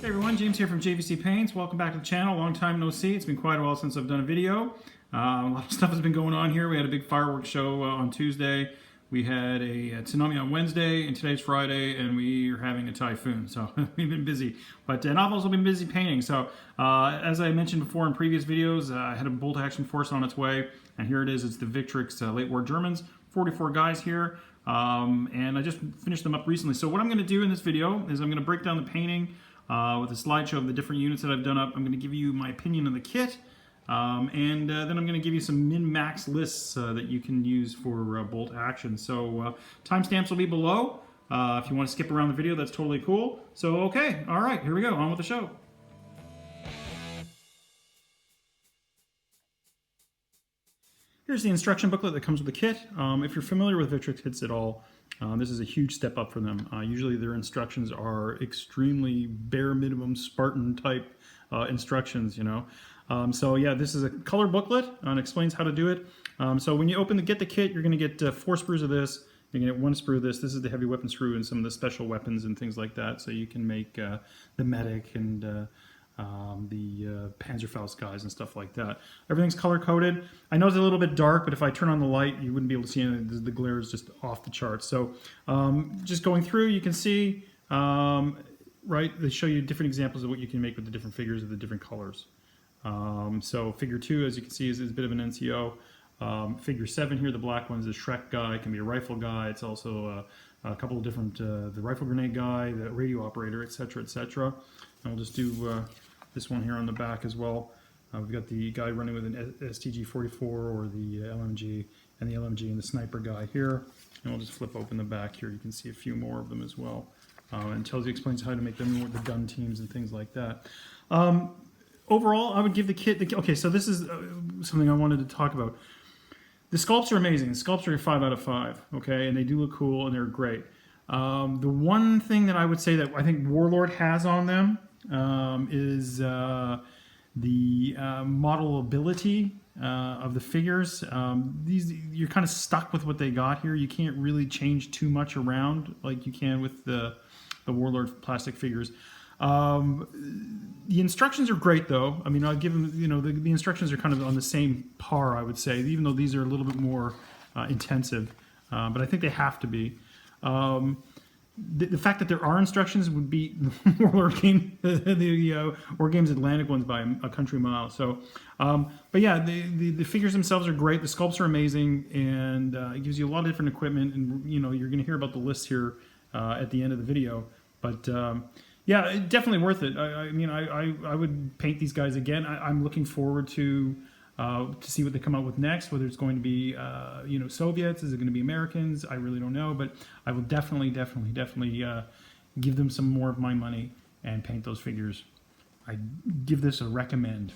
Hey everyone, James here from JVC Paints. Welcome back to the channel. Long time no see. It's been quite a while since I've done a video. A lot of stuff has been going on here. We had a big fireworks show on Tuesday. We had a tsunami on Wednesday, and today's Friday, and we are having a typhoon. So we've been busy. But I've also been busy painting. So as I mentioned before in previous videos, I had a bolt action force on its way, and here it is. It's the Victrix late war Germans. 44 guys here, and I just finished them up recently. So what I'm going to do in this video is I'm going to break down the painting with a slideshow of the different units that I've done up. I'm going to give you my opinion on the kit, and then I'm going to give you some min-max lists that you can use for bolt action. So timestamps will be below. If you want to skip around the video, that's totally cool. So okay, all right, here we go, on with the show. Here's the instruction booklet that comes with the kit. If you're familiar with Victrix kits at all, this is a huge step up for them. Usually their instructions are extremely bare minimum Spartan type instructions, you know. So yeah, this is a color booklet and explains how to do it. So when you get the kit, you're going to get 4 sprues of this. You're going to get 1 sprue of this. This is the heavy weapon sprue and some of the special weapons and things like that. So you can make the medic and the Panzerfaust guys and stuff like that. Everything's color coded. I know it's a little bit dark, but if I turn on the light, you wouldn't be able to see any. The glare is just off the charts. So just going through, you can see, right, they show you different examples of what you can make with the different figures of the different colors. So figure 2, as you can see, is a bit of an NCO. Figure 7 here, the black one is a Shrek guy. It can be a rifle guy. It's also a couple of different, the rifle grenade guy, the radio operator, etc., etc. And we'll just do this one here on the back as well. We've got the guy running with an STG-44 or the LMG, and the LMG and the sniper guy here. And we'll just flip open the back here. You can see a few more of them as well. And explains how to make them with the gun teams and things like that. Overall, I would give the kit, okay, so this is something I wanted to talk about. The sculpts are amazing. The sculpts are 5 out of 5, okay, and they do look cool and they're great. The one thing that I would say that I think Warlord has on them is the modelability of the figures. You're kind of stuck with what they got here. You can't really change too much around like you can with the Warlord plastic figures. The instructions are great though. I mean, I'll give them, you know, the instructions are kind of on the same par, I would say, even though these are a little bit more intensive, but I think they have to be. The fact that there are instructions would beat Warlord game, the War Games Atlantic ones by a country mile. So, but yeah, the figures themselves are great. The sculpts are amazing, and it gives you a lot of different equipment. And you know, you're going to hear about the list here at the end of the video. But yeah, definitely worth it. I mean, I would paint these guys again. I'm looking forward to see what they come out with next, whether it's going to be, you know, Soviets, is it going to be Americans? I really don't know, but I will definitely give them some more of my money and paint those figures. I give this a recommend.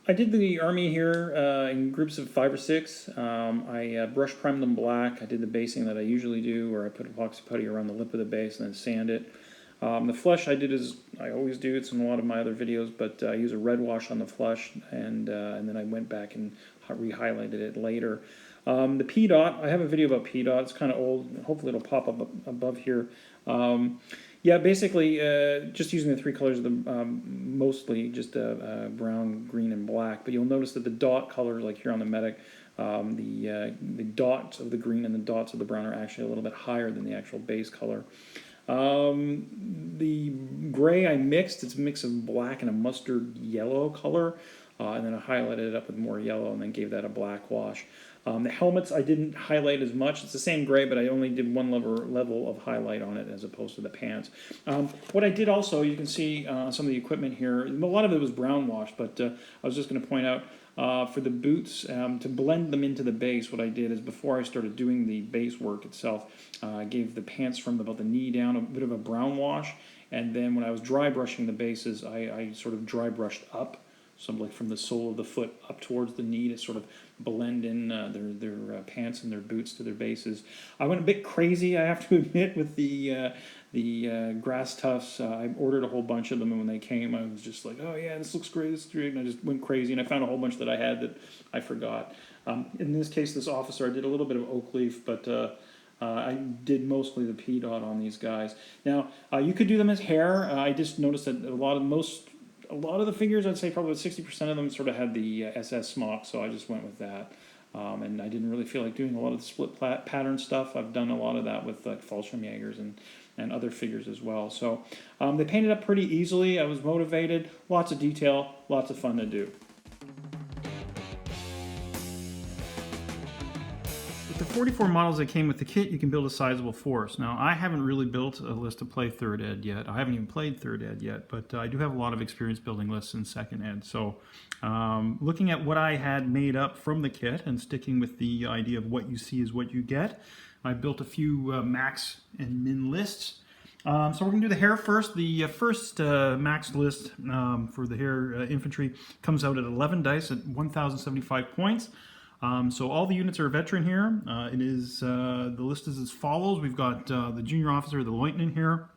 I did the army here in groups of 5 or 6. I brush primed them black. I did the basing that I usually do, where I put epoxy putty around the lip of the base and then sand it. The flesh I did as I always do. It's in a lot of my other videos, but I use a red wash on the flesh, and then I went back and re-highlighted it later. The P dot, I have a video about P dot. It's kind of old. Hopefully it'll pop up above here. Yeah, basically just using the 3 colors of the mostly just brown, green, and black. But you'll notice that the dot colors, like here on the medic, the dots of the green and the dots of the brown are actually a little bit higher than the actual base color. The gray I mixed. It's a mix of black and a mustard yellow color, and then I highlighted it up with more yellow and then gave that a black wash. The helmets I didn't highlight as much. It's the same gray, but I only did one level of highlight on it as opposed to the pants. What I did also, you can see some of the equipment here. A lot of it was brown wash, but I was just going to point out for the boots, to blend them into the base, what I did is before I started doing the base work itself, I gave the pants from about the knee down a bit of a brown wash, and then when I was dry brushing the bases, I sort of dry brushed up, so like from the sole of the foot up towards the knee to sort of blend in their pants and their boots to their bases. I went a bit crazy, I have to admit, with the grass tufts. I ordered a whole bunch of them, and when they came, I was just like, oh yeah, this looks great, this is great, and I just went crazy, and I found a whole bunch that I had that I forgot. In this case, this officer, I did a little bit of oak leaf, but I did mostly the P dot on these guys. Now you could do them as hair. I just noticed that a lot of the figures, I'd say probably 60% of them sort of had the SS smock, so I just went with that. And I didn't really feel like doing a lot of the split pattern stuff. I've done a lot of that with like Fallschirmjägers and other figures as well. So they painted up pretty easily. I was motivated. Lots of detail, lots of fun to do. With the 44 models that came with the kit, you can build a sizable force. Now, I haven't really built a list to play 3rd Ed yet. I haven't even played 3rd Ed yet, but I do have a lot of experience building lists in 2nd Ed. So looking at what I had made up from the kit and sticking with the idea of what you see is what you get, I built a few max and min lists. So we're going to do the hair first. The first max list for the hair infantry comes out at 11 dice at 1,075 points. So all the units are veteran here. The list is as follows. We've got the junior officer, the lieutenant here,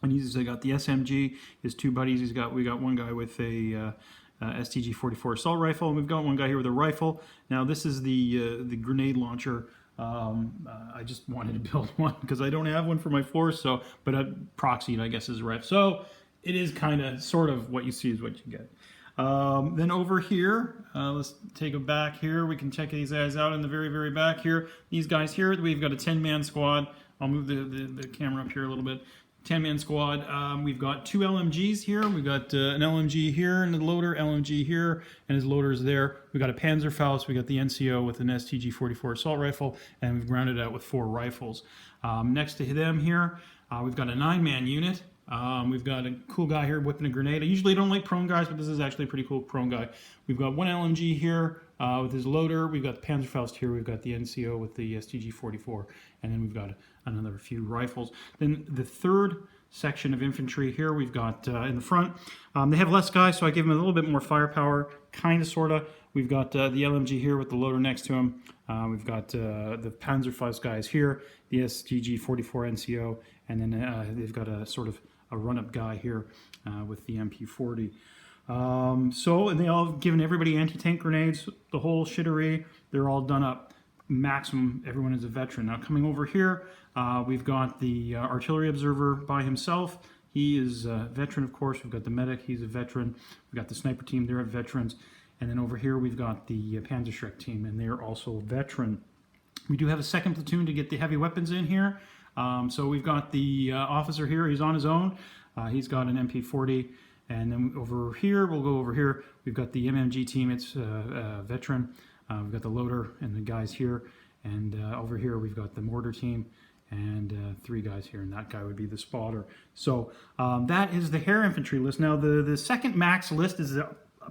and he's got the SMG, his 2 buddies. We got one guy with a STG-44 assault rifle, and we've got one guy here with a rifle. Now this is the grenade launcher. I just wanted to build one because I don't have one for my force, but I proxied, I guess, is right. So it is kind of sort of what you see is what you get. Then over here, let's take it back here. We can check these guys out in the very, very back here. These guys here, we've got a 10-man squad. I'll move the camera up here a little bit. 10-man squad. We've got 2 LMGs here. We've got an LMG here and a loader, LMG here, and his loader's there. We've got a Panzerfaust. We've got the NCO with an STG-44 assault rifle, and we've rounded out with 4 rifles. Next to them here, we've got a 9-man unit. We've got a cool guy here whipping a grenade. I usually don't like prone guys, but this is actually a pretty cool prone guy. We've got 1 LMG here with his loader. We've got the Panzerfaust here. We've got the NCO with the STG-44. And then we've got another few rifles. Then the third section of infantry here we've got in the front. They have less guys, so I gave them a little bit more firepower, kind of, sort of. We've got the LMG here with the loader next to him. We've got the Panzerfaust guys here, the STG-44 NCO, and then they've got a sort of a run-up guy here with the MP40. And they all given everybody anti-tank grenades, the whole shittery. They're all done up. Maximum, everyone is a veteran. Now coming over here, we've got the artillery observer by himself. He is a veteran, of course. We've got the medic, he's a veteran. We've got the sniper team, they're veterans. And then over here we've got the Panzerschreck team, and they're also veteran. We do have a 2nd platoon to get the heavy weapons in here. So we've got the officer here, he's on his own. He's got an MP40. And then over here, we'll go over here, we've got the MMG team, it's veteran. We've got the loader and the guys here. And over here, we've got the mortar team and 3 guys here, and that guy would be the spotter. So that is the hair infantry list. Now, the second max list is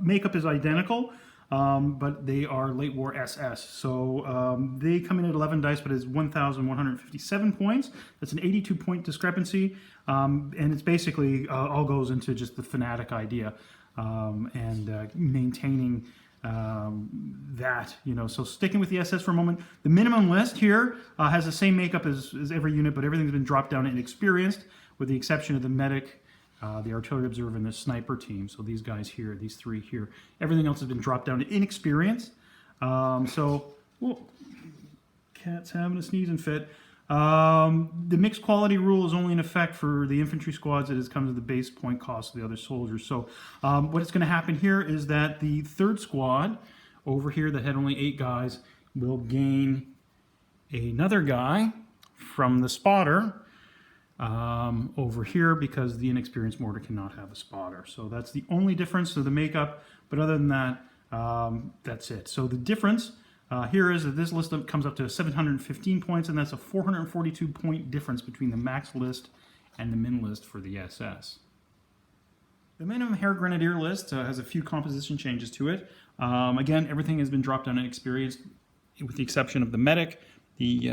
makeup is identical. But they are late war SS. So they come in at 11 dice, but it's 1,157 points. That's an 82 point discrepancy. And it's basically all goes into just the fanatic idea and maintaining that, So sticking with the SS for a moment, the minimum list here has the same makeup as every unit, but everything's been dropped down to inexperienced, with the exception of the medic, the artillery observer, and the sniper team. So these guys here, these 3 here, everything else has been dropped down to inexperienced. Cat's having a sneezing fit. The mixed quality rule is only in effect for the infantry squads. It comes to the base point cost of the other soldiers. So what's going to happen here is that the 3rd squad over here that had only 8 guys will gain another guy from the spotter over here, because the inexperienced mortar cannot have a spotter. So that's the only difference to the makeup, but other than that, that's it. So the difference here is that this list comes up to 715 points, and that's a 442 point difference between the max list and the min list for the SS. The minimum hair grenadier list has a few composition changes to it. Again, everything has been dropped down and experienced, with the exception of the medic, the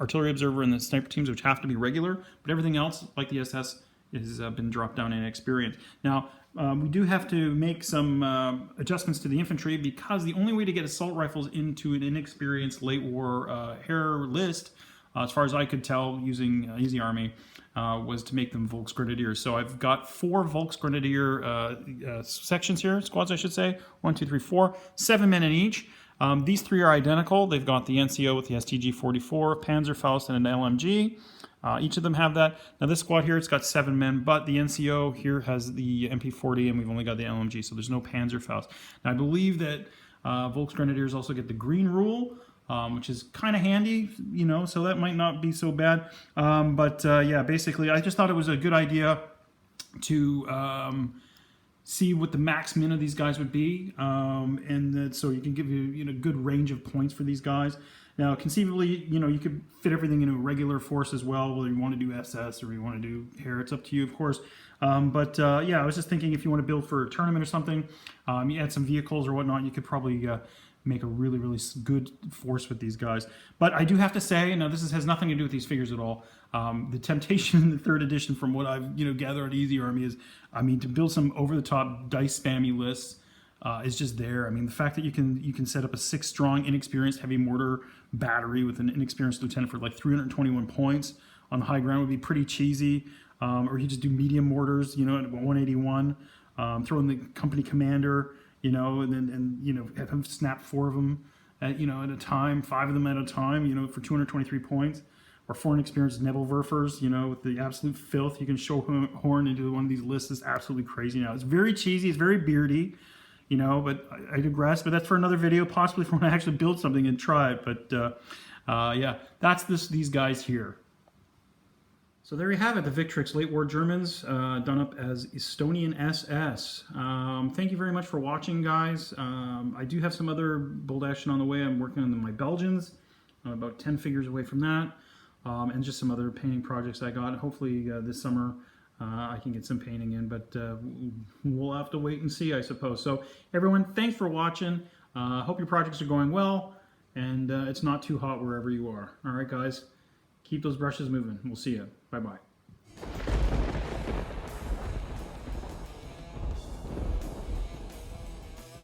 artillery observer, and the sniper teams, which have to be regular, but everything else, like the SS, has been dropped down in experience. Now, we do have to make some adjustments to the infantry, because the only way to get assault rifles into an inexperienced late war hair list, as far as I could tell using Easy Army, was to make them Volksgrenadiers. So I've got 4 Volksgrenadier sections here, squads I should say, 1, 2, 3, 4, 7 men in each. These three are identical. They've got the NCO with the STG-44, Panzerfaust, and an LMG. Each of them have that. Now this squad here, it's got 7 men, but the NCO here has the MP40, and we've only got the LMG, so there's no Panzerfaust. Now I believe that Volksgrenadiers also get the green rule, which is kind of handy, you know, so that might not be so bad. Yeah, basically, I just thought it was a good idea to see what the max min of these guys would be, so you can give you a good range of points for these guys. Now, conceivably, you know, you could fit everything into a regular force as well, whether you want to do SS or you want to do Heer. It's up to you, of course. Yeah, I was just thinking if you want to build for a tournament or something, you add some vehicles or whatnot, you could probably make a really, really good force with these guys. But I do have to say, now this has nothing to do with these figures at all. The temptation in the 3rd edition, from what I've gathered on Easy Army, is, I mean, to build some over-the-top dice spammy lists is just there. I mean, the fact that you can set up a 6-strong, inexperienced heavy mortar battery with an inexperienced lieutenant for like 321 points on the high ground would be pretty cheesy. Or you just do medium mortars, you know, at 181. Throw in the company commander, you know, and you know, have him snap 4 of them at, you know, at a time, 5 of them at a time, you know, for 223 points. Or 4 inexperienced Nebelwerfers, you know, with the absolute filth. You can show horn into one of these lists. Is absolutely crazy now. It's very cheesy. It's very beardy, you know, but I digress. But that's for another video, possibly for when I actually build something and try it. But yeah, that's these guys here. So there you have it, the Victrix late war Germans, done up as Estonian SS. Thank you very much for watching, guys. I do have some other bold action on the way. I'm working on my Belgians. I'm about 10 figures away from that. And just some other painting projects I got. Hopefully this summer I can get some painting in, but we'll have to wait and see, I suppose. So everyone, thanks for watching. Hope your projects are going well, and it's not too hot wherever you are. All right, guys, keep those brushes moving. We'll see you. Bye-bye.